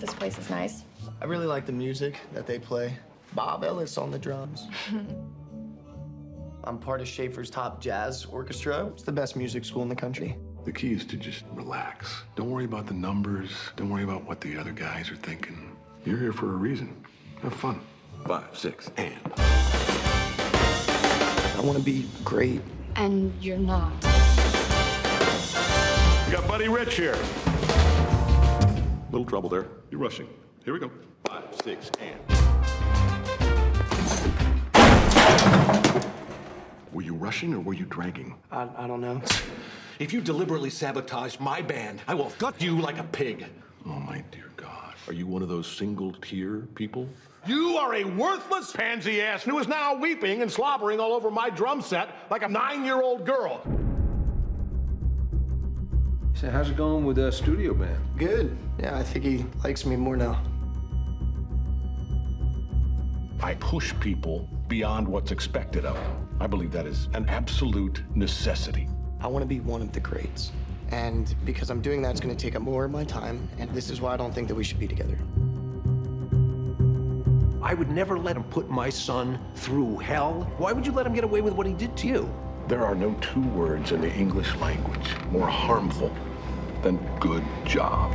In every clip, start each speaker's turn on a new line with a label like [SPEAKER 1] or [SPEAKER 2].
[SPEAKER 1] This place is nice.
[SPEAKER 2] I really like the music that they play. Bob Ellis on the drums. I'm part of Schaefer's Top Jazz Orchestra. It's the best music school in the country.
[SPEAKER 3] The key is to just relax. Don't worry about the numbers. Don't worry about what the other guys are thinking. You're here for a reason. Have fun. 5, 6, and.
[SPEAKER 2] I want to be great.
[SPEAKER 1] And you're not.
[SPEAKER 3] We got Buddy Rich here. Little trouble there. You're rushing. Here we go. 5, 6, and. Were you rushing or were you dragging?
[SPEAKER 2] I don't know.
[SPEAKER 4] If you deliberately sabotage my band, I will gut you like a pig.
[SPEAKER 3] Oh, my dear God. Are you one of those single-tier people?
[SPEAKER 4] You are a worthless pansy ass who is now weeping and slobbering all over my drum set like a 9-year-old girl.
[SPEAKER 5] So how's it going with the studio band?
[SPEAKER 2] Good. Yeah, I think he likes me more now.
[SPEAKER 4] I push people beyond what's expected of them. I believe that is an absolute necessity.
[SPEAKER 2] I want to be one of the greats. And because I'm doing that, it's going to take up more of my time. And this is why I don't think that we should be together.
[SPEAKER 5] I would never let him put my son through hell. Why would you let him get away with what he did to you?
[SPEAKER 3] There are no 2 words in the English language more harmful than good job.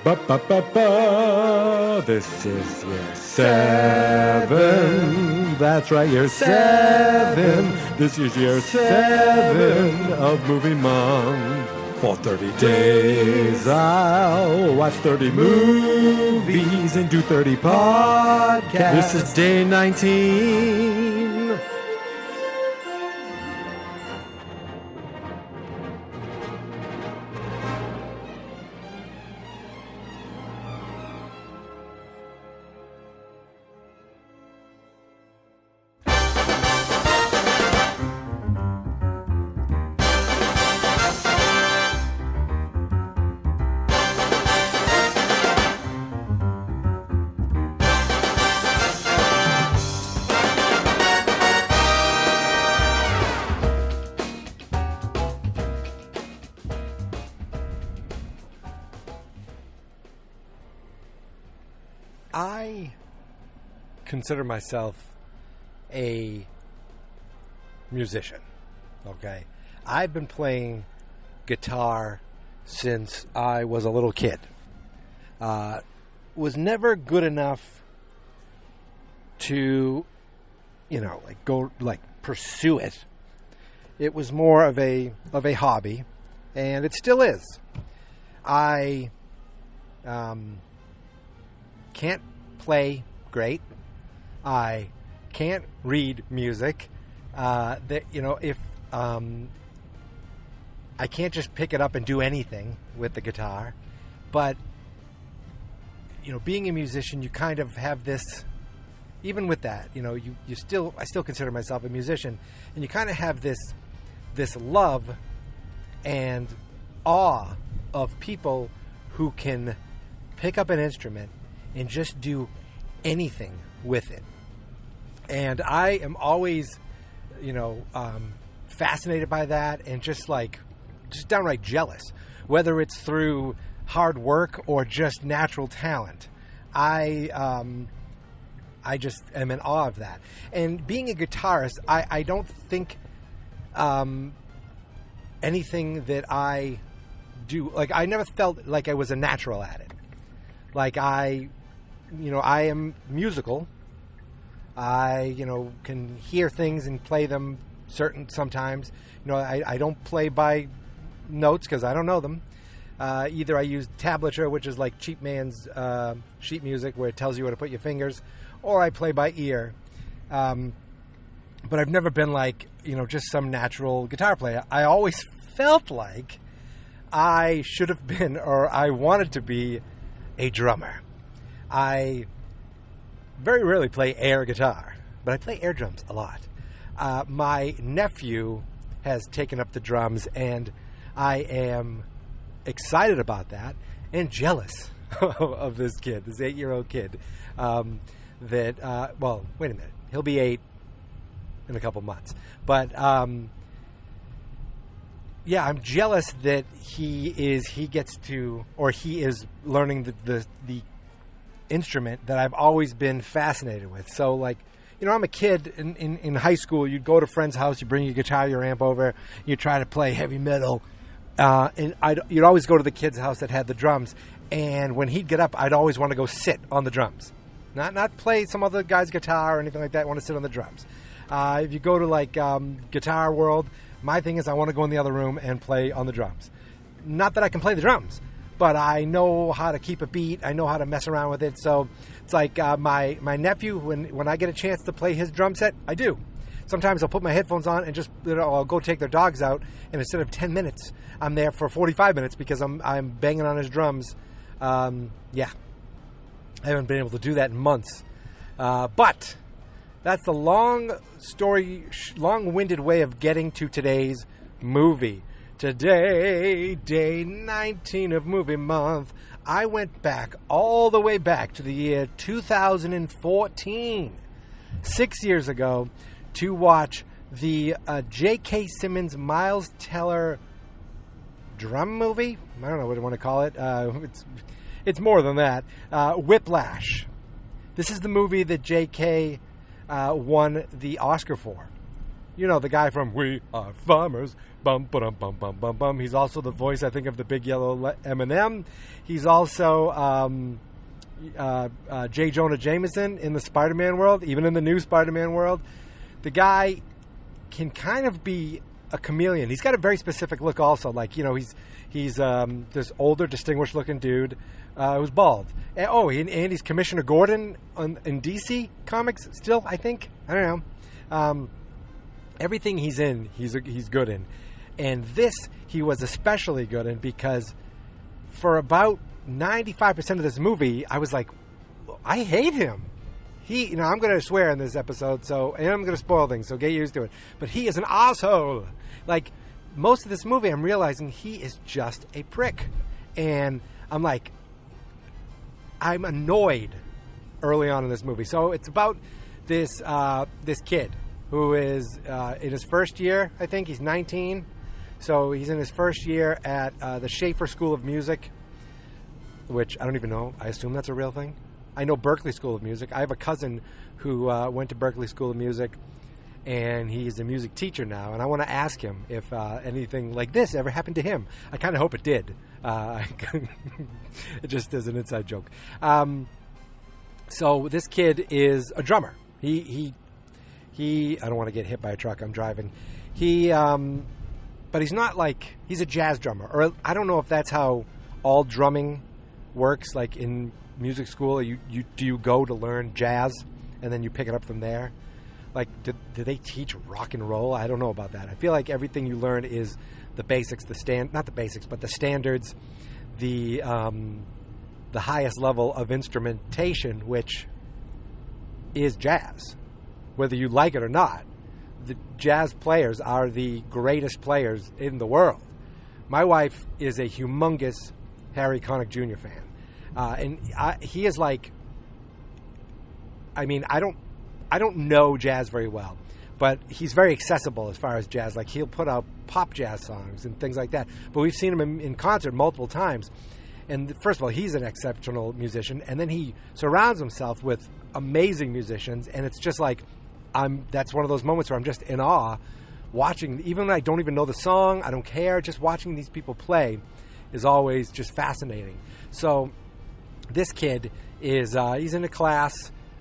[SPEAKER 6] Ba-ba-ba-ba. This is year 7. That's right, year 7. This is year 7 of Movie Month. For 30 days, I'll watch 30 movies and do 30 podcasts. This is day 19.
[SPEAKER 7] I consider myself a musician, okay? I've been playing guitar since I was a little kid. Was never good enough to, pursue it. It was more of a hobby, and it still is. I can't play great. I can't read music. If I can't just pick it up and do anything with the guitar, but being a musician, you kind of have this. Even with that, I still consider myself a musician, and you kind of have this love and awe of people who can pick up an instrument and just do anything with it. And I am always, fascinated by that and just downright jealous, whether it's through hard work or just natural talent. I just am in awe of that. And being a guitarist, I don't think anything that I do, I never felt like I was a natural at it. I am musical. I, can hear things and play them sometimes. I don't play by notes because I don't know them. Either I use tablature, which is like cheap man's sheet music where it tells you where to put your fingers, or I play by ear. But I've never been just some natural guitar player. I always felt like I should have been, or I wanted to be, a drummer. I very rarely play air guitar, but I play air drums a lot. My nephew has taken up the drums, and I am excited about that and jealous of this kid, this 8-year-old kid. Well, wait a minute. He'll be 8 in a couple months. But, yeah, I'm jealous that he is learning the instrument that I've always been fascinated with. So, like, you know, I'm a kid in high school. You'd go to a friend's house, you bring your guitar, your amp over, you try to play heavy metal. And you'd always go to the kid's house that had the drums. And when he'd get up, I'd always want to go sit on the drums. Not play some other guy's guitar or anything like that. I want to sit on the drums. If you go to, like, Guitar World, my thing is I want to go in the other room and play on the drums. Not that I can play the drums, but I know how to keep a beat. I know how to mess around with it. So it's like my nephew, when I get a chance to play his drum set, I do. Sometimes I'll put my headphones on and just, I'll go take their dogs out, and instead of 10 minutes, I'm there for 45 minutes because I'm banging on his drums. Yeah. I haven't been able to do that in months. But that's the long-winded way of getting to today's movie. Today, day 19 of Movie Month, I went back, all the way back to the year 2014, 6 years ago, to watch the J.K. Simmons Miles Teller drum movie. I don't know what I want to call it. It's more than that. Whiplash. This is the movie that J.K. Won the Oscar for. You know, the guy from We Are Farmers. Bum, ba-dum, bum, bum, bum, bum. He's also the voice, I think, of the Big Yellow M&M. He's also J. Jonah Jameson in the Spider-Man world, even in the new Spider-Man world. The guy can kind of be a chameleon. He's got a very specific look also. Like, you know, he's this older, distinguished-looking dude who's bald. And he's Commissioner Gordon in DC Comics still, I think. I don't know. Everything he's in, he's good in. And this, he was especially good in because for about 95% of this movie, I was like, I hate him. I'm going to swear in this episode, and I'm going to spoil things, so get used to it. But he is an asshole. Like, most of this movie, I'm realizing he is just a prick. And I'm like, I'm annoyed early on in this movie. So it's about this kid who is in his first year, I think. He's 19. So he's in his first year at the Schaefer School of Music, which I don't even know. I assume that's a real thing. I know Berklee School of Music. I have a cousin who went to Berklee School of Music, and he's a music teacher now. And I want to ask him if anything like this ever happened to him. I kind of hope it did. It just is an inside joke. So this kid is a drummer. He I don't want to get hit by a truck. I'm driving. But he's not like, he's a jazz drummer. Or I don't know if that's how all drumming works, like in music school. Do you go to learn jazz and then you pick it up from there? Like, do they teach rock and roll? I don't know about that. I feel like everything you learn is the basics, not the basics, but the standards, the highest level of instrumentation, which is jazz. Whether you like it or not, the jazz players are the greatest players in the world. My wife is a humongous Harry Connick Jr. fan. And he is like, I mean, I don't know jazz very well, but he's very accessible as far as jazz. Like, he'll put out pop jazz songs and things like that. But we've seen him in concert multiple times. And first of all, he's an exceptional musician. And then he surrounds himself with amazing musicians. And it's just like, that's one of those moments where I'm just in awe watching. Even when I don't even know the song, I don't care. Just watching these people play is always just fascinating. So this kid is, he's in a class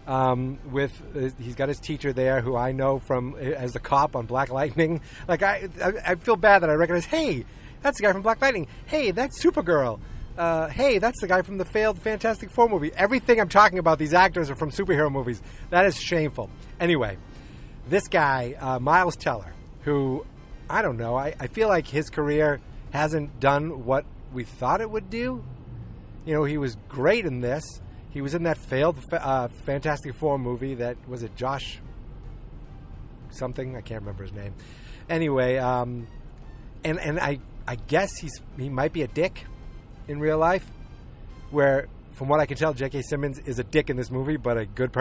[SPEAKER 7] he's got his teacher there, who I know from as the cop on Black Lightning. Like, I feel bad that I recognize, hey, that's the guy from Black Lightning. Hey, that's Supergirl. Hey, that's the guy from the failed Fantastic Four movie. Everything I'm talking about, these actors are from superhero movies. That is shameful. Anyway, this guy, Miles Teller, who, I don't know, I feel like his career hasn't done what we thought it would do. You know, he was great in this. He was in that failed Fantastic Four movie that, was it Josh something? I can't remember his name. Anyway, and I guess he might be a dick in real life, where from what I can tell, J.K. Simmons is a dick in this movie, but a good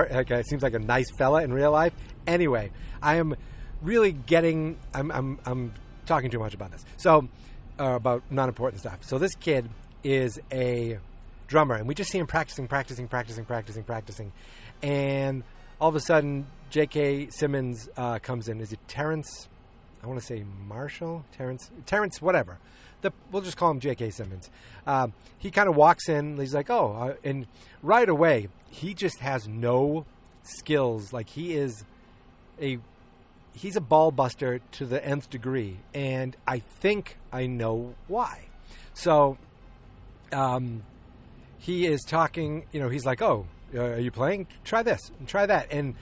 [SPEAKER 7] seems like a nice fella in real life. Anyway, I am really getting, I'm talking too much about this. So, about non-important stuff. So this kid is a drummer, and we just see him practicing. And all of a sudden, J.K. Simmons comes in. Is it Terrence? I want to say Marshall? Terrence, whatever. We'll just call him J.K. Simmons. He kind of walks in. He's like, and right away, he just has no skills. Like, he's a ball buster to the nth degree. And I think I know why. So, he is talking, he's like, are you playing? Try this and try that. And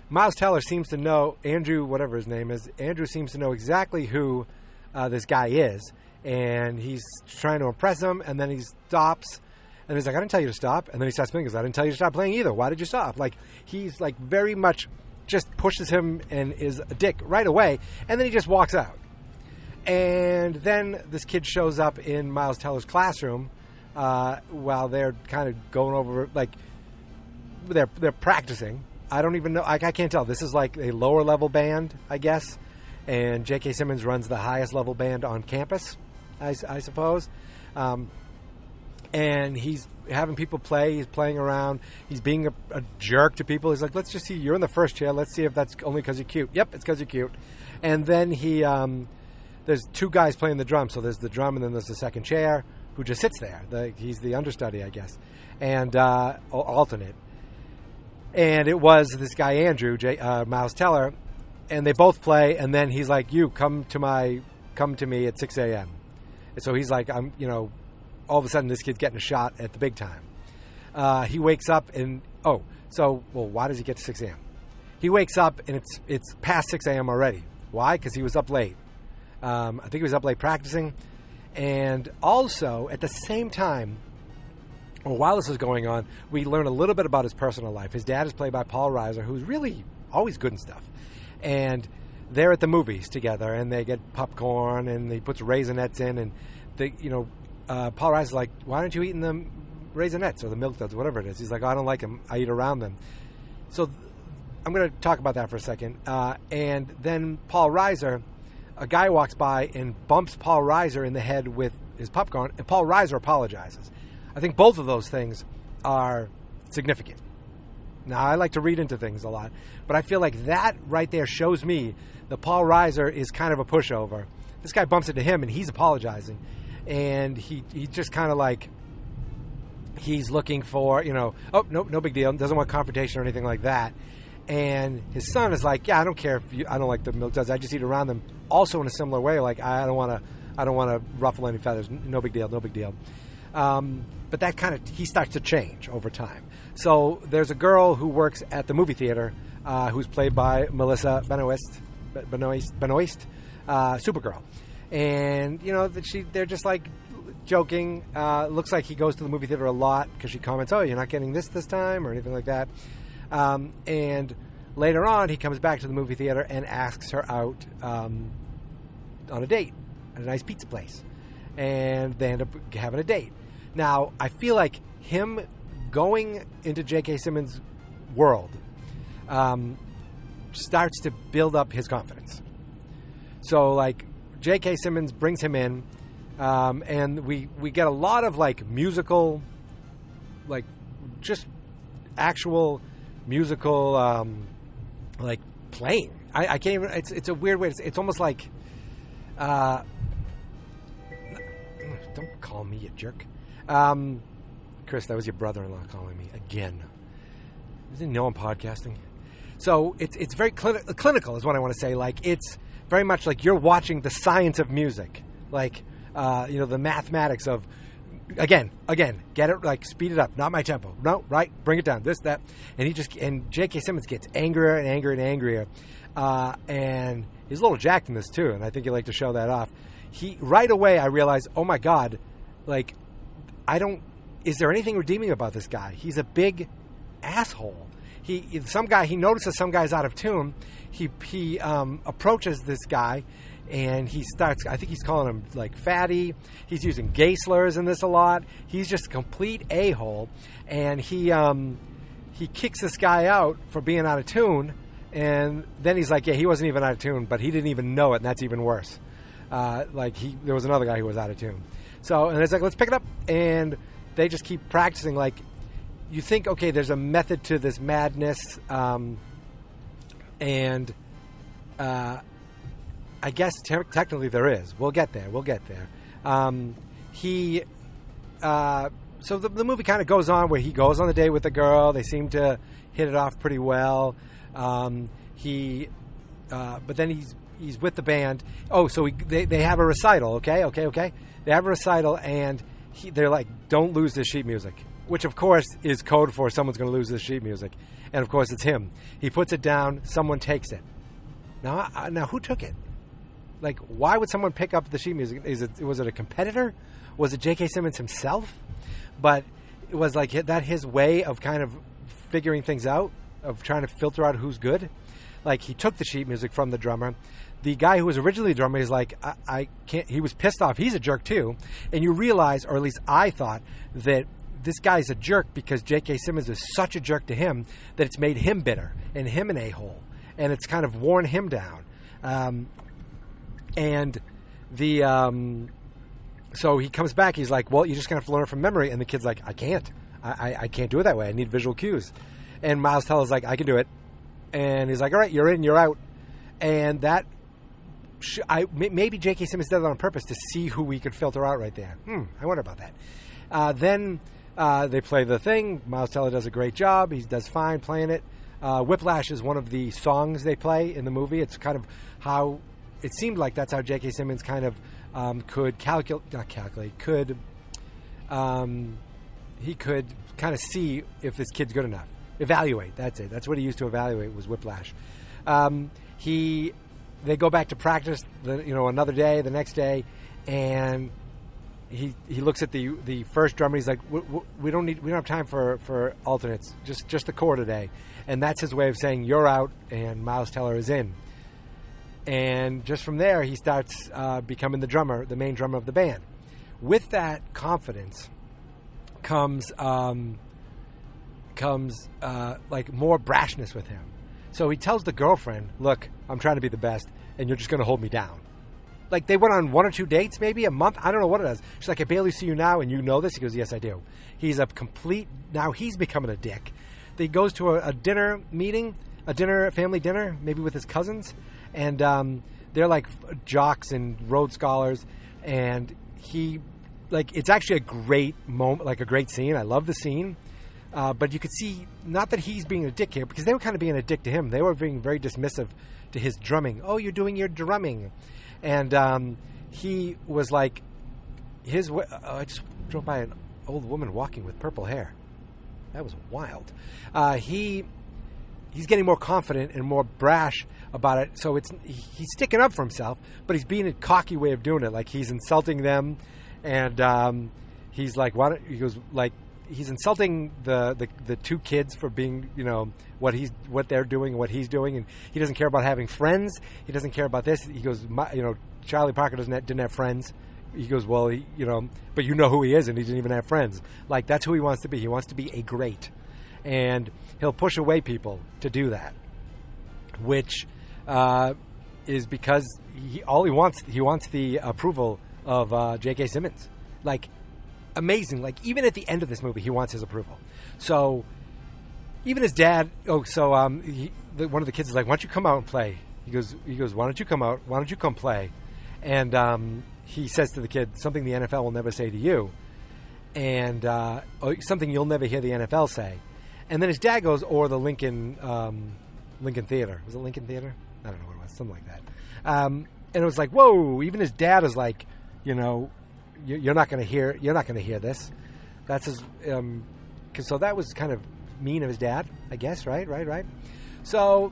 [SPEAKER 7] Miles Teller seems to know, Andrew, whatever his name is, Andrew seems to know exactly who this guy is. And he's trying to impress him, and then he stops. And he's like, I didn't tell you to stop. And then he starts playing, because I didn't tell you to stop playing either. Why did you stop? Like, he's like very much just pushes him and is a dick right away. And then he just walks out. And then this kid shows up in Miles Teller's classroom while they're kind of going over, like, they're practicing. I don't even know. I can't tell. This is like a lower level band, I guess. And J.K. Simmons runs the highest level band on campus, I suppose. And he's having people play. He's playing around. He's being a jerk to people. He's like, let's just see. You're in the first chair. Let's see if that's only because you're cute. Yep, it's because you're cute. And then there's two guys playing the drum. So there's the drum, and then there's the second chair who just sits there. He's the understudy, I guess, and alternate. And it was this guy, Andrew, Miles Teller, and they both play, and then he's like, you come to me at 6 a.m. And so he's like, all of a sudden this kid's getting a shot at the big time. He wakes up and, why does he get to 6 a.m.? He wakes up and it's past 6 a.m. already. Why? Because he was up late. I think he was up late practicing. And also, at the same time, while this is going on, we learn a little bit about his personal life. His dad is played by Paul Reiser, who's really always good and stuff. And they're at the movies together, and they get popcorn, and he puts raisinets in, and Paul Reiser's like, why aren't you eating the raisinets or the Milk Duds, whatever it is? He's like, I don't like them. I eat around them. So I'm going to talk about that for a second. And then Paul Reiser, a guy walks by and bumps Paul Reiser in the head with his popcorn, and Paul Reiser apologizes. I think both of those things are significant. Now, I like to read into things a lot, but I feel like that right there shows me that Paul Reiser is kind of a pushover. This guy bumps into him, and he's apologizing. And he just kind of like, he's looking for, no big deal. Doesn't want confrontation or anything like that. And his son is like, yeah, I don't care if I don't like the Milk Duds. I just eat around them. Also in a similar way, like, I don't want to ruffle any feathers. No big deal. But that kind of, he starts to change over time. So there's a girl who works at the movie theater who's played by Melissa Benoist, Supergirl. And, they're just like joking. Looks like he goes to the movie theater a lot because she comments, oh, you're not getting this time or anything like that. And later on, he comes back to the movie theater and asks her out on a date at a nice pizza place. And they end up having a date. Now, I feel like him going into J.K. Simmons' world starts to build up his confidence. So, like, J.K. Simmons brings him in, and we get a lot of, like, musical, like, just actual musical, like, playing. I can't even, it's a weird way to say, it's almost like, don't call me a jerk. Chris, that was your brother-in-law calling me again. Doesn't he know I'm podcasting? So it's very clinical is what I want to say. Like, it's very much like you're watching the science of music. Like, the mathematics of, again, get it, like, speed it up. Not my tempo. No, right? Bring it down. This, that. And J.K. Simmons gets angrier and angrier and angrier. And he's a little jacked in this, too. And I think he'd like to show that off. right away I realized, oh my God, like, is there anything redeeming about this guy? He's a big asshole. He notices some guy's out of tune. He approaches this guy, and he starts, I think he's calling him like fatty. He's using gay slurs in this a lot. He's just a complete a-hole, and he kicks this guy out for being out of tune, and then he's like, yeah, he wasn't even out of tune, but he didn't even know it, and that's even worse. There was another guy who was out of tune. So, and it's like, let's pick it up, and they just keep practicing. Like, you think, okay, there's a method to this madness, and I guess technically there is. We'll get there. So the movie kind of goes on where he goes on the date with the girl. They seem to hit it off pretty well. But then he's with the band. Oh, so they have a recital. Okay. They have a recital, and they're like, don't lose this sheet music, which of course is code for someone's going to lose this sheet music. And of course it's him. He puts it down. Someone takes it. Now who took it? Like, why would someone pick up the sheet music? Was it a competitor? Was it J.K. Simmons himself? But it was like that his way of kind of figuring things out, of trying to filter out who's good. Like, he took the sheet music from the drummer. The guy who was originally the drummer is like, I can't. He was pissed off. He's a jerk too. And you realize, or at least I thought, that this guy's a jerk because J.K. Simmons is such a jerk to him that it's made him bitter and him an a-hole, and it's kind of worn him down. So he comes back. He's like, well, you're just going to have to learn it from memory. And the kid's like, I can't. I can't do it that way. I need visual cues. And Miles Teller's like, I can do it. And he's like, all right, you're in, you're out. And that, maybe J.K. Simmons did it on purpose to see who we could filter out right there. I wonder about that. Then they play the thing. Miles Teller does a great job. He does fine playing it. Whiplash is one of the songs they play in the movie. It's kind of how it seemed like that's how J.K. Simmons kind of could he could kind of see if this kid's good enough. Evaluate, that's it. That's what he used to evaluate, was Whiplash. They go back to practice, another day, the next day, and he looks at the first drummer. He's like, we don't have time for alternates, just the core today. And that's his way of saying, you're out, and Miles Teller is in. And just from there, he starts becoming the main drummer of the band. With that confidence comes like more brashness with him. So he tells the girlfriend, look, I'm trying to be the best, and you're just going to hold me down. Like, they went on 1 or 2 dates, maybe a month. I don't know what it is. She's like, I barely see you now, and you know this? He goes, yes, I do. He's now he's becoming a dick. He goes to a dinner meeting, a family dinner, maybe with his cousins, and they're like jocks and Rhodes Scholars, and it's actually a great moment, like a great scene. I love the scene. But you could see, not that he's being a dick here, because they were kind of being a dick to him. They were being very dismissive to his drumming. Oh, you're doing your drumming. And he was like, I just drove by an old woman walking with purple hair. That was wild. He's getting more confident and more brash about it. So he's sticking up for himself, but he's being a cocky way of doing it. Like, he's insulting them, and he's like, he's insulting the 2 kids for being, what they're doing and what he's doing, and he doesn't care about having friends. He doesn't care about this. He goes, Charlie Parker didn't have friends. He goes, well, but you know who he is, and he didn't even have friends. Like, that's who he wants to be. He wants to be a great, and he'll push away people to do that, which is because he wants the approval of J.K. Simmons. Like, amazing. Like, even at the end of this movie, he wants his approval. So even his dad, one of the kids is like, why don't you come out and play? He goes, why don't you come out? Why don't you come play? And he says to the kid, something the NFL will never say to you, and something you'll never hear the NFL say. And then his dad goes, or the Lincoln Theater. Was it Lincoln Theater? I don't know what it was. Something like that. And it was like, whoa, even his dad is like, you're not going to hear this. That's his, so that was kind of mean of his dad, I guess, right. So,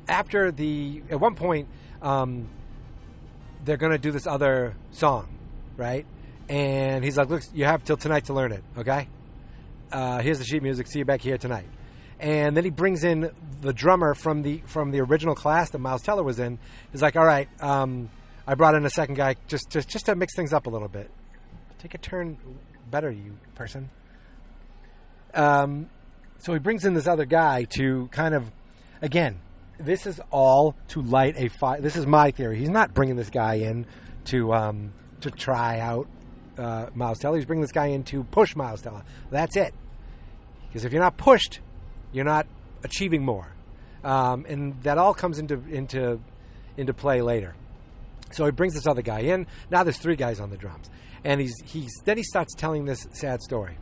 [SPEAKER 7] at one point, they're going to do this other song, right? And he's like, look, you have till tonight to learn it, okay? Here's the sheet music. See you back here tonight. And then he brings in the drummer from the original class that Miles Teller was in. He's like, all right, I brought in a second guy just to mix things up a little bit. Take a turn better, you person. So he brings in this other guy to kind of, again, this is all to light a fire. This is my theory. He's not bringing this guy in to try out Miles Teller. He's bringing this guy in to push Miles Teller. That's it. Because if you're not pushed, you're not achieving more, and that all comes into play later. So he brings this other guy in. Now there's 3 guys on the drums, and then he starts telling this sad story.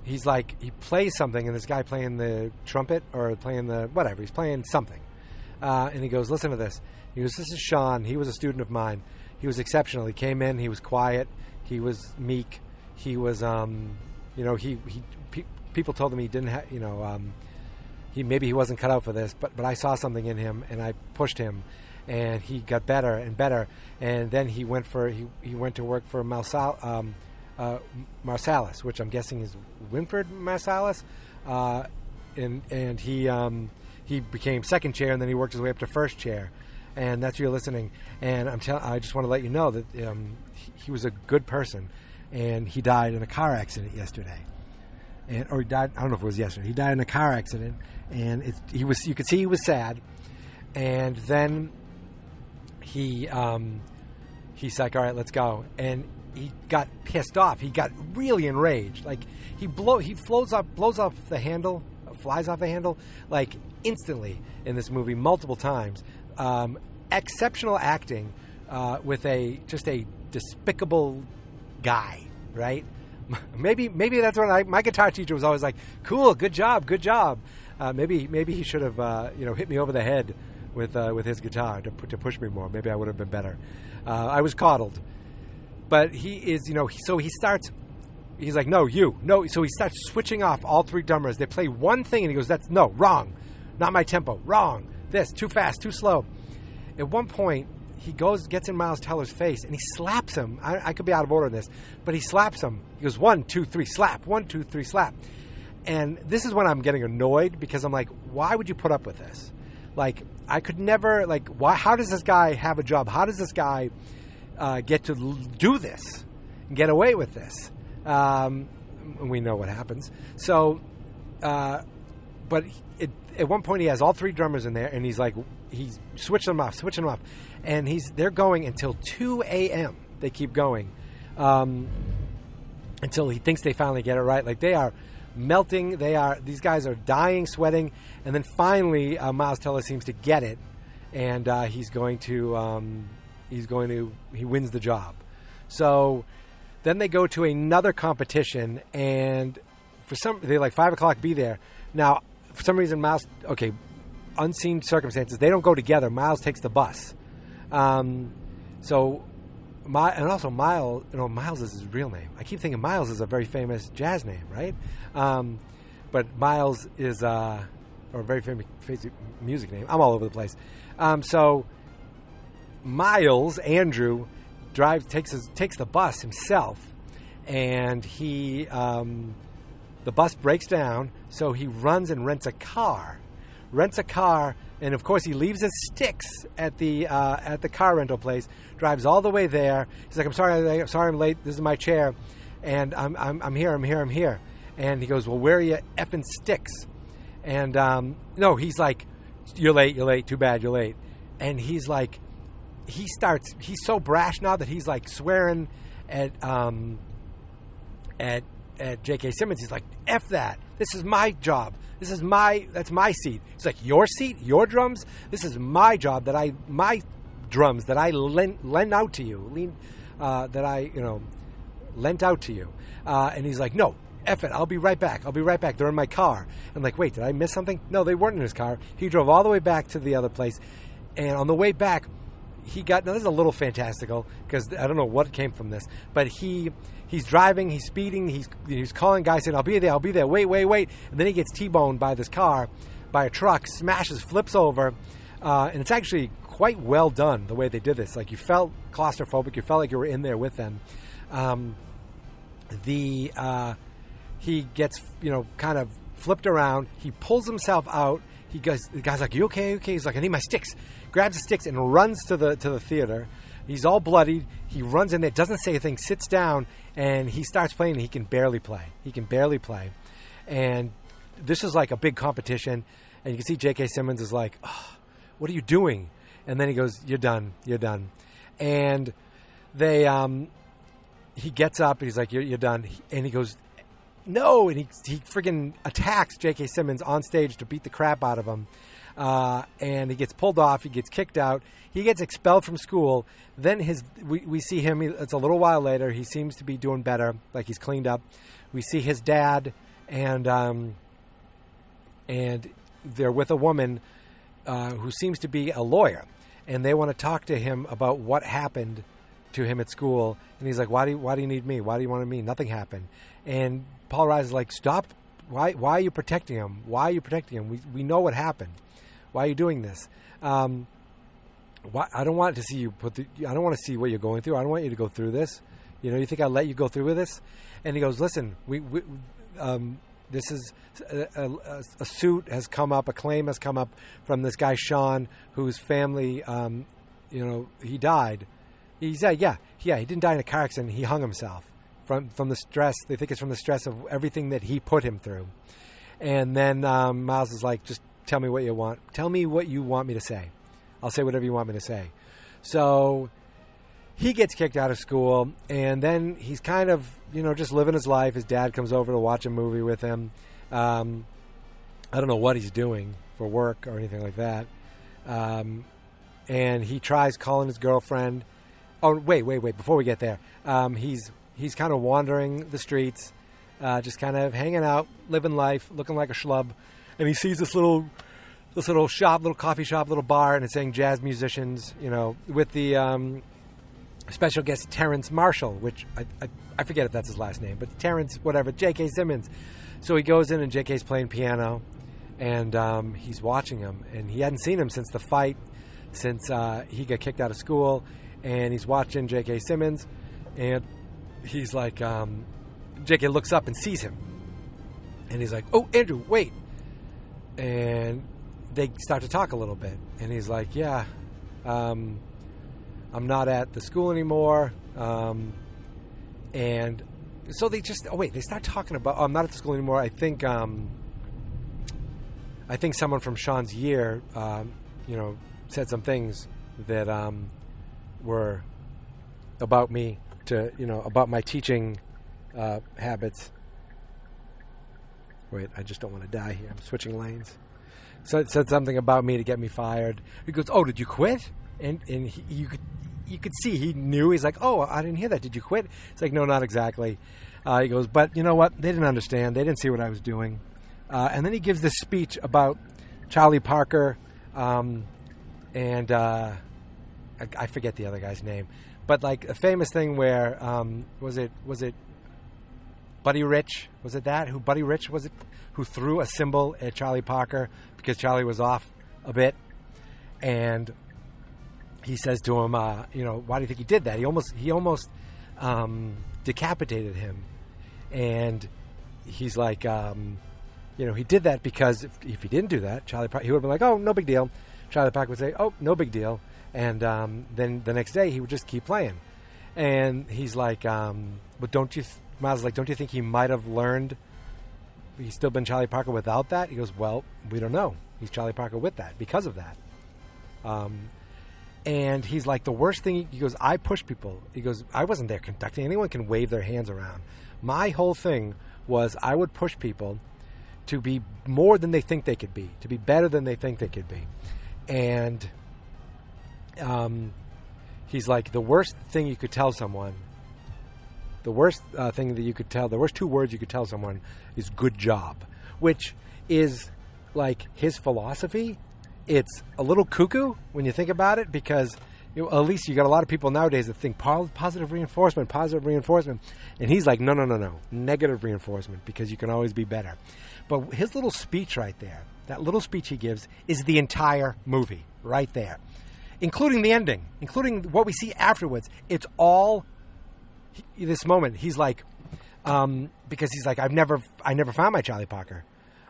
[SPEAKER 7] He's like, he plays something, and this guy playing the trumpet or playing the whatever, he's playing something, and he goes, listen to this. He goes, this is Sean. He was a student of mine. He was exceptional. He came in. He was quiet. He was meek. He was, people told him he didn't have, maybe he wasn't cut out for this, but I saw something in him, and I pushed him, and he got better and better. And then he went to work for Marsalis, which I'm guessing is Winford Marsalis, and he became second chair, and then he worked his way up to first chair, and that's who you're listening. And I just want to let you know that he was a good person, and he died in a car accident yesterday. Or he died, I don't know if it was yesterday. He died in a car accident, and you could see he was sad. And then he's like, all right, let's go. And he got pissed off. He got really enraged. Like he blows off the handle, flies off the handle, like instantly in this movie multiple times. Exceptional acting with a despicable guy, right? Maybe that's when my guitar teacher was always like, cool, good job. Maybe he should have hit me over the head with his guitar to push me more. Maybe I would have been better. I was coddled. But he is, so he's like, no. So he starts switching off all 3 drummers. They play one thing and he goes, no, wrong. Not my tempo, wrong. This, too fast, too slow. At one point, he gets in Miles Teller's face and he slaps him. I could be out of order in this, but he slaps him. He goes, 1, 2, 3, slap. 1, 2, 3, slap. And this is when I'm getting annoyed because I'm like, why would you put up with this? Like, I could never, like, why? How does this guy have a job? How does this guy get to do this and get away with this? We know what happens. So, but at one point he has all 3 drummers in there, and he's switching them off, and they're going until 2 a.m. They keep going until he thinks they finally get it right. Like they are melting. These guys are dying, sweating, and then finally Miles Teller seems to get it, and he wins the job. So then they go to another competition, and they're like 5 o'clock, be there. Now, for some reason, unseen circumstances, they don't go together. Miles takes the bus. Miles is his real name. I keep thinking Miles is a very famous jazz name, right? But Miles is a very famous music name. I'm all over the place. So Miles, Andrew, takes the bus himself, and the bus breaks down, so he runs and rents a car, and of course he leaves his sticks at the car rental place, drives all the way there. He's like, I'm sorry I'm late, this is my chair, and I'm here. And he goes, well, where are your effing sticks? And no, he's like, you're late, too bad, you're late. And he's like, he's so brash now that he's like swearing at J.K. Simmons. He's like, F that. This is my job. That's my seat. He's like, your seat? Your drums? This is my job my drums that I lent out to you. Lent out to you. And he's like, no, F it. I'll be right back. They're in my car. I'm like, wait, did I miss something? No, they weren't in his car. He drove all the way back to the other place. And on the way back, now this is a little fantastical because I don't know what came from this, but he's driving, he's speeding, he's calling guys saying, I'll be there, wait. And then he gets T-boned by this car, by a truck, smashes, flips over, And it's actually quite well done the way they did this. Like, you felt claustrophobic. You felt like you were in there with them. He gets, kind of flipped around. He pulls himself out. The guy's like, "You okay? Okay." He's like, "I need my sticks." Grabs the sticks and runs to the theater. He's all bloodied. He runs in there, doesn't say a thing, sits down, and he starts playing. And he can barely play. And this is like a big competition. And you can see J.K. Simmons is like, "Oh, what are you doing?" And then he goes, "You're done. You're done." And he gets up and he's like, you're done. And he goes, "No." And he friggin' attacks J.K. Simmons on stage to beat the crap out of him. And he gets pulled off. He gets kicked out. He gets expelled from school. Then we see him. It's a little while later. He seems to be doing better. Like, he's cleaned up. We see his dad and they're with a woman who seems to be a lawyer. And they want to talk to him about what happened to him at school. And he's like, why do you need me? Why do you want me? Nothing happened. And Paul Reiser is like, "Stop. Why are you protecting him? Why are you protecting him? We know what happened. Why are you doing this? I don't want to see you I don't want to see what you're going through. I don't want you to go through this. You think I'll let you go through with this?" And he goes, "Listen, this is a suit has come up, a claim has come up from this guy Sean, whose family, he died." He said, "Yeah, he didn't die in a car accident. He hung himself from the stress. They think it's from the stress of everything that he put him through." And then Miles is like, "Just tell me what you want. Tell me what you want me to say. I'll say whatever you want me to say." So he gets kicked out of school, and then he's kind of, just living his life. His dad comes over to watch a movie with him. I don't know what he's doing for work or anything like that. And he tries calling his girlfriend. Oh, wait. Before we get there, he's kind of wandering the streets, just kind of hanging out, living life, looking like a schlub. And he sees this little shop, little coffee shop, little bar, and it's saying jazz musicians, with the special guest Terrence Marshall, which I forget if that's his last name, but Terrence, whatever, J.K. Simmons. So he goes in, and J.K.'s playing piano, and he's watching him. And he hadn't seen him since the fight, since he got kicked out of school. And he's watching J.K. Simmons, and he's like, J.K. looks up and sees him. And he's like, "Oh, Andrew, wait." And they start to talk a little bit. And he's like, "Yeah, I'm not at the school anymore." And so they start talking about, "I'm not at the school anymore. I think someone from Sean's year, said some things that were about me about my teaching habits." Wait, I just don't want to die here. I'm switching lanes. So it said something about me to get me fired. He goes, "Oh, did you quit?" And you could see he knew. He's like, "Oh, I didn't hear that. Did you quit?" It's like, "No, not exactly." He goes, "But you know what? They didn't understand. They didn't see what I was doing." And then he gives this speech about Charlie Parker, and I forget the other guy's name, but like a famous thing where was it Buddy Rich? Was it that? Buddy Rich was it? Who threw a cymbal at Charlie Parker because Charlie was off a bit, and he says to him, "Why do you think he did that? He almost decapitated him." And he's like, he did that because if he didn't do that, Charlie Parker, he would have been like, "Oh, no big deal." Charlie Parker would say, "Oh, no big deal." And then the next day he would just keep playing. And he's like, "But Miles is like, don't you think he might have learned he's still been Charlie Parker without that?" He goes, "Well, we don't know. He's Charlie Parker with that, because of that." And he's like, the worst thing, he goes, "I push people." He goes, "I wasn't there conducting. Anyone can wave their hands around. My whole thing was I would push people to be more than they think they could be, to be better than they think they could be." And he's like, the worst thing you could tell someone, the worst two words you could tell someone is "good job," which is like his philosophy. It's a little cuckoo when you think about it, because at least you got a lot of people nowadays that think positive reinforcement, and he's like, no, negative reinforcement, because you can always be better. But his little speech right there, that little speech he gives, is the entire movie right there, including the ending, including what we see afterwards. It's all this moment. He's like, because he's like, I never found my Charlie Parker.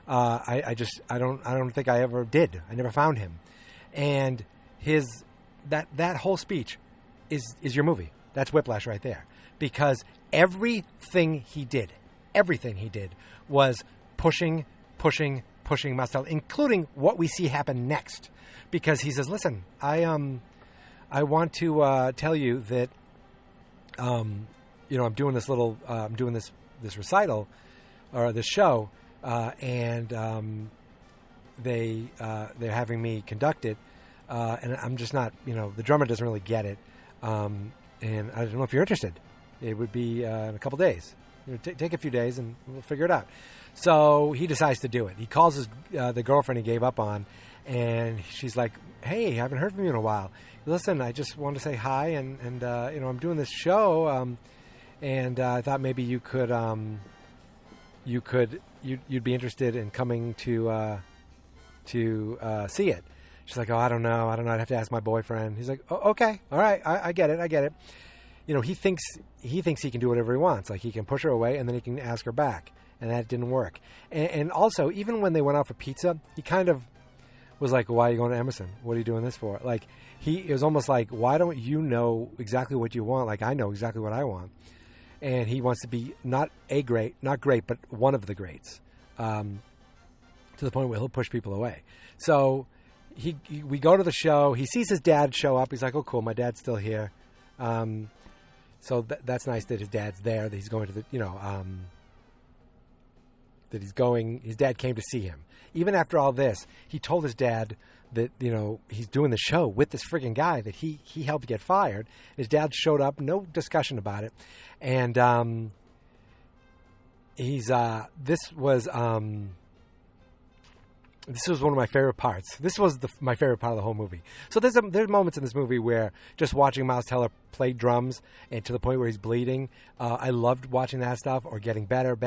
[SPEAKER 7] I don't think I ever did. I never found him. And that whole speech is your movie. That's Whiplash right there. Because everything he did was pushing Miles Teller, including what we see happen next. Because he says, listen, I want to tell you that, I'm doing this this recital or this show, and they're having me conduct it, and I'm just not, the drummer doesn't really get it, and I don't know if you're interested. It would be in a couple days. Take a few days and we'll figure it out. So he decides to do it. He calls the girlfriend he gave up on, and she's like, hey, I haven't heard from you in a while. Listen, I just wanted to say hi, and I'm doing this show, and I thought maybe you'd be interested in coming to see it. She's like, oh, I don't know. I'd have to ask my boyfriend. He's like, oh, okay, all right, I get it. He thinks he can do whatever he wants. Like, he can push her away and then he can ask her back. And that didn't work. And also, even when they went out for pizza, he kind of was like, why are you going to Emerson? What are you doing this for? Like, it was almost like, why don't you know exactly what you want? Like, I know exactly what I want. And he wants to be not great, but one of the greats, to the point where he'll push people away. So we go to the show. He sees his dad show up. He's like, oh, cool, my dad's still here. So that's nice that his dad's there, that he's going to his dad came to see him. Even after all this, he told his dad that, he's doing the show with this friggin' guy that he helped get fired. His dad showed up, no discussion about it. And this was one of my favorite parts. This was my favorite part of the whole movie. So there's moments in this movie where just watching Miles Teller play drums and to the point where he's bleeding, I loved watching that stuff, or getting better,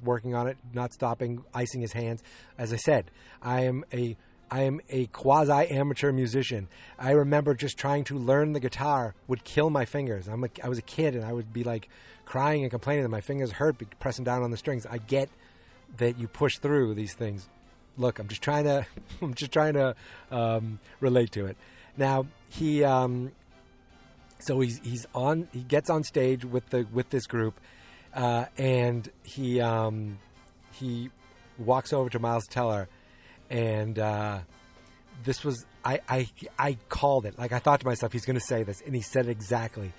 [SPEAKER 7] working on it, not stopping, icing his hands. As I said, I am a quasi-amateur musician. I remember just trying to learn the guitar would kill my fingers. I was a kid, and I would be like crying and complaining that my fingers hurt pressing down on the strings. I get that you push through these things. Look, I'm just trying to relate to it. Now he gets on stage with this group, and he walks over to Miles Teller, and this was I called it. Like, I thought to myself, he's going to say this, and he said it exactly.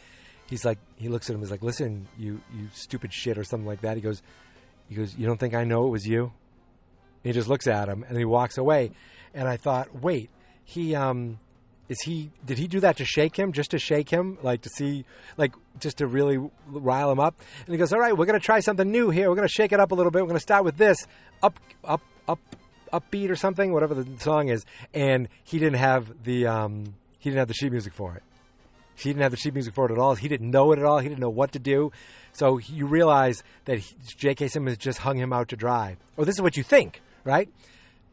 [SPEAKER 7] He's like, he looks at him, he's like, listen, you stupid shit, or something like that. He goes, you don't think I know it was you? He just looks at him and he walks away. And I thought, wait, did he do that to shake him? Just to shake him? Like, to see, like, just to really rile him up? And he goes, all right, we're going to try something new here. We're going to shake it up a little bit. We're going to start with this upbeat or something, whatever the song is. And he didn't have the sheet music for it. He didn't have the sheet music for it at all. He didn't know it at all. He didn't know what to do. So you realize that J.K. Simmons just hung him out to dry. Or this is what you think. Right?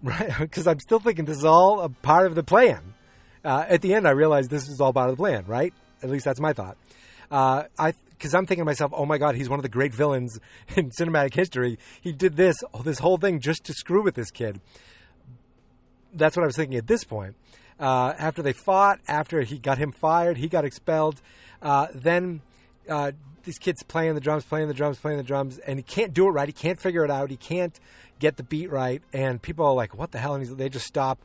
[SPEAKER 7] Because I'm still thinking this is all a part of the plan. At the end, I realized this is all part of the plan, right? At least that's my thought. Because I'm thinking to myself, oh my God, he's one of the great villains in cinematic history. He did this whole thing just to screw with this kid. That's what I was thinking at this point. After they fought, after he got him fired, he got expelled. Then this kid's playing the drums, and he can't do it right. He can't figure it out. He can't get the beat right. And people are like, what the hell? And they just stop.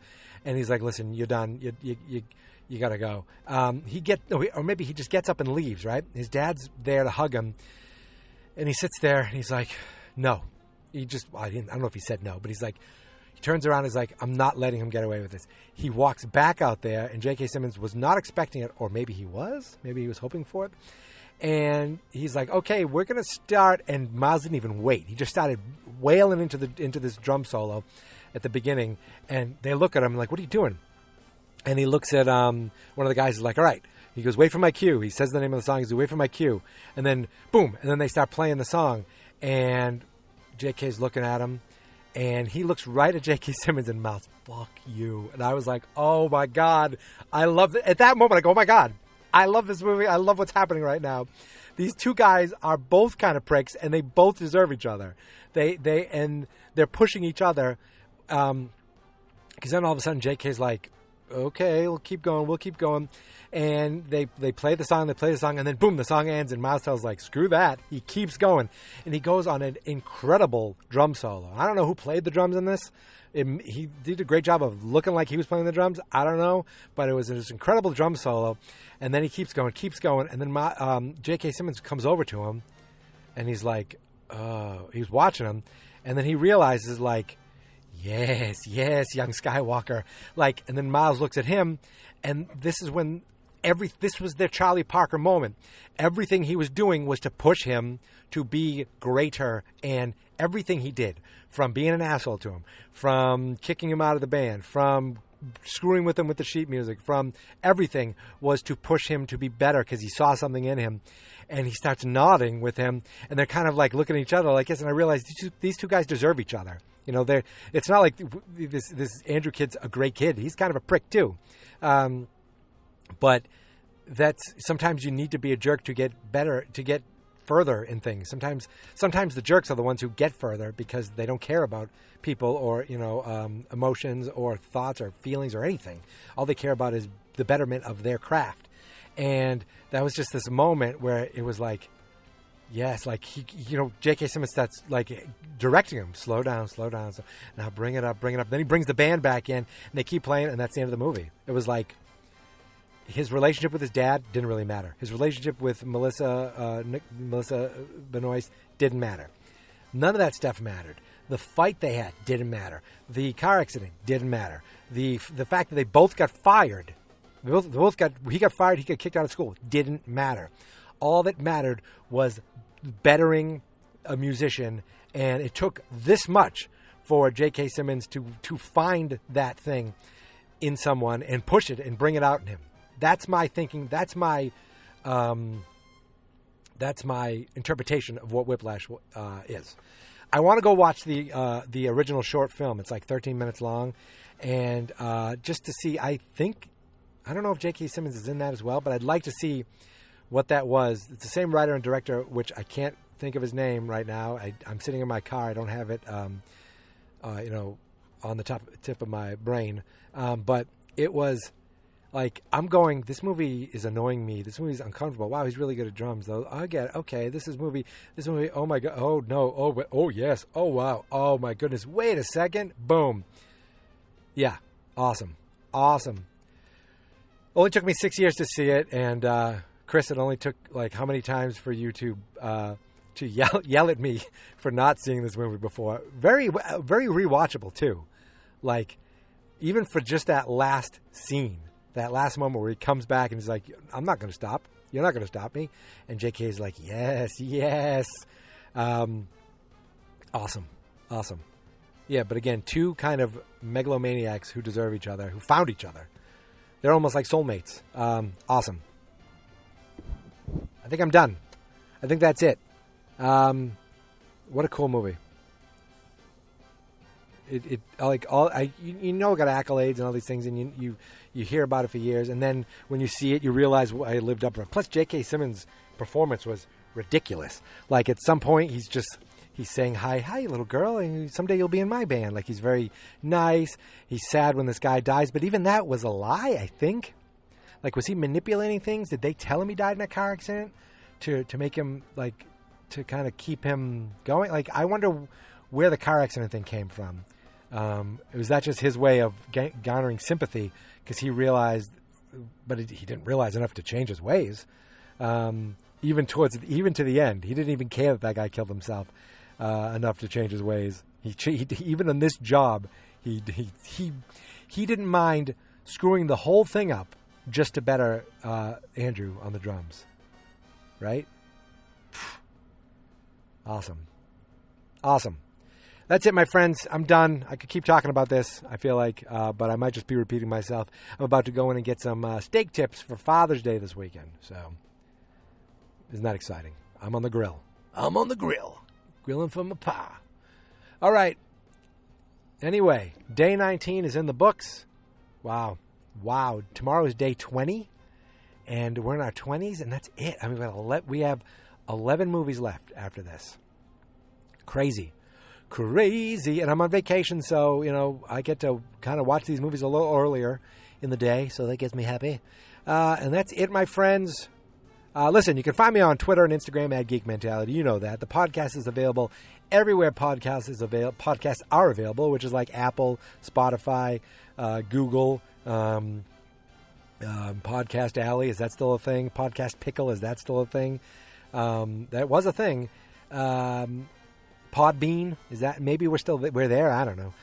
[SPEAKER 7] And he's like, listen, you're done. You got to go. Or maybe he just gets up and leaves, right? His dad's there to hug him. And he sits there and he's like, no. I don't know if he said no, but he's like, he turns around and is like, I'm not letting him get away with this. He walks back out there, and J.K. Simmons was not expecting it, or maybe he was. Maybe he was hoping for it. And he's like, okay, we're going to start. And Miles didn't even wait. He just started wailing into this drum solo at the beginning. And they look at him like, what are you doing? And he looks at one of the guys, is like, all right. He goes, wait for my cue. He says the name of the song. He goes, wait for my cue. And then, boom. And then they start playing the song. And JK's looking at him. And he looks right at J.K. Simmons and mouths, "Fuck you." And I was like, oh, my God. I love it. At that moment, I go, oh, my God. I love this movie. I love what's happening right now. These two guys are both kind of pricks, and they both deserve each other. They're pushing each other. Because then all of a sudden, J.K.'s like, okay, we'll keep going. And they play the song, and then boom, the song ends, and Miles Teller's like, screw that. He keeps going. And he goes on an incredible drum solo. I don't know who played the drums in this. He did a great job of looking like he was playing the drums. I don't know, but it was this incredible drum solo. And then he keeps going. And then J.K. Simmons comes over to him, and he's like, he's watching him. And then he realizes, like, yes, young Skywalker. Like, and then Miles looks at him, and this is when this was their Charlie Parker moment. Everything he was doing was to push him to be greater, and everything he did, from being an asshole to him, from kicking him out of the band, from screwing with him with the sheet music, from everything, was to push him to be better because he saw something in him. And he starts nodding with him, and they're kind of like looking at each other like this. And I realized these two guys deserve each other. You know, it's not like this Andrew kid's a great kid. He's kind of a prick too. But sometimes you need to be a jerk to get better, to get further in things. Sometimes the jerks are the ones who get further because they don't care about people or, emotions or thoughts or feelings or anything. All they care about is the betterment of their craft. And that was just this moment where it was like, yes, like J.K. Simmons starts like directing him, slow down. So now bring it up. Then he brings the band back in, and they keep playing, and that's the end of the movie. It was like his relationship with his dad didn't really matter. His relationship with Melissa Benoist didn't matter. None of that stuff mattered. The fight they had didn't matter. The car accident didn't matter. The fact that they both got fired. He got fired, he got kicked out of school. Didn't matter. All that mattered was bettering a musician, and it took this much for J.K. Simmons to find that thing in someone and push it and bring it out in him. That's my thinking. That's my interpretation of what Whiplash is. I want to go watch the original short film. It's like 13 minutes long, and just to see, I don't know if J.K. Simmons is in that as well, but I'd like to see what that was. It's the same writer and director, which I can't think of his name right now. I'm sitting in my car. I don't have it, on the tip of my brain. But it was like, I'm going, this movie is annoying me. This movie is uncomfortable. Wow, he's really good at drums, though. I get it. Okay, this movie, oh my God. Oh, no. Oh, yes. Oh, wow. Oh, my goodness. Wait a second. Boom. Yeah. Awesome. Only took me 6 years to see it, and Chris, it only took like how many times for you to yell at me for not seeing this movie before? Very, very rewatchable too. Like, even for just that last scene, that last moment where he comes back and he's like, "I'm not going to stop. You're not going to stop me." And JK is like, "Yes." Awesome. Yeah, but again, two kind of megalomaniacs who deserve each other, who found each other. They're almost like soulmates. Awesome. I think I'm done. I think that's it. What a cool movie. It got accolades and all these things, and you hear about it for years, and then when you see it, you realize what I lived up to. Plus, J.K. Simmons' performance was ridiculous. Like, at some point, he's saying, hi, little girl, and someday you'll be in my band. Like, he's very nice. He's sad when this guy dies, but even that was a lie, I think. Like, was he manipulating things? Did they tell him he died in a car accident to make him, like, to kind of keep him going? Like, I wonder where the car accident thing came from. Was that just his way of garnering sympathy because he realized, but he didn't realize enough to change his ways. Even to the end, he didn't even care that guy killed himself enough to change his ways. He even on this job, he didn't mind screwing the whole thing up just to better Andrew on the drums. Right? Awesome. That's it, my friends. I'm done. I could keep talking about this, I feel like, but I might just be repeating myself. I'm about to go in and get some steak tips for Father's Day this weekend. So, isn't that exciting? I'm on the grill. Grilling for my pa. All right. Anyway, day 19 is in the books. Wow. Tomorrow is day 20, and we're in our 20s, and that's it. I mean, we have 11 movies left after this. Crazy. And I'm on vacation, so, I get to kind of watch these movies a little earlier in the day, so that gets me happy. And that's it, my friends. Listen, you can find me on Twitter and Instagram at Geek Mentality. You know that. The podcast is available everywhere podcasts are available, which is like Apple, Spotify, Google, Podcast Alley. Is that still a thing? Podcast Pickle. Is that still a thing? That was a thing. Podbean. Is that, maybe we're there? I don't know.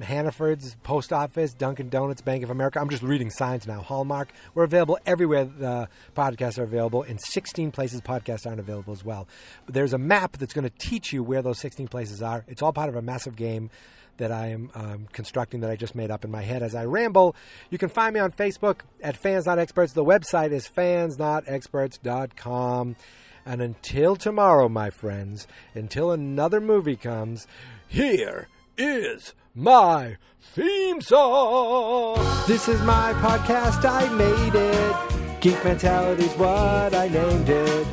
[SPEAKER 7] Hannaford's, Post Office, Dunkin' Donuts, Bank of America. I'm just reading signs now. Hallmark. We're available everywhere the podcasts are available. In 16 places podcasts aren't available as well. But there's a map that's going to teach you where those 16 places are. It's all part of a massive game that I am constructing that I just made up in my head as I ramble. You can find me on Facebook at Fans Not Experts. The website is fansnotexperts.com. And until tomorrow, my friends, until another movie comes, here is my theme song. This is my podcast, I made it. Geek Mentality's what I named it.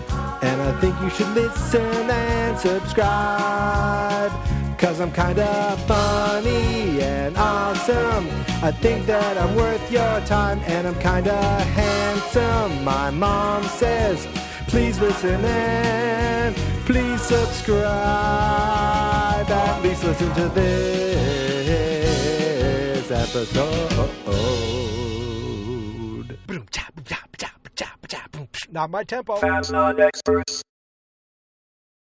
[SPEAKER 7] And I think you should listen and subscribe, 'cause I'm kinda funny and awesome. I think that I'm worth your time, and I'm kinda handsome. My mom says, please listen and please subscribe. At least listen to this episode. Not my tempo.
[SPEAKER 8] Fans Not Experts.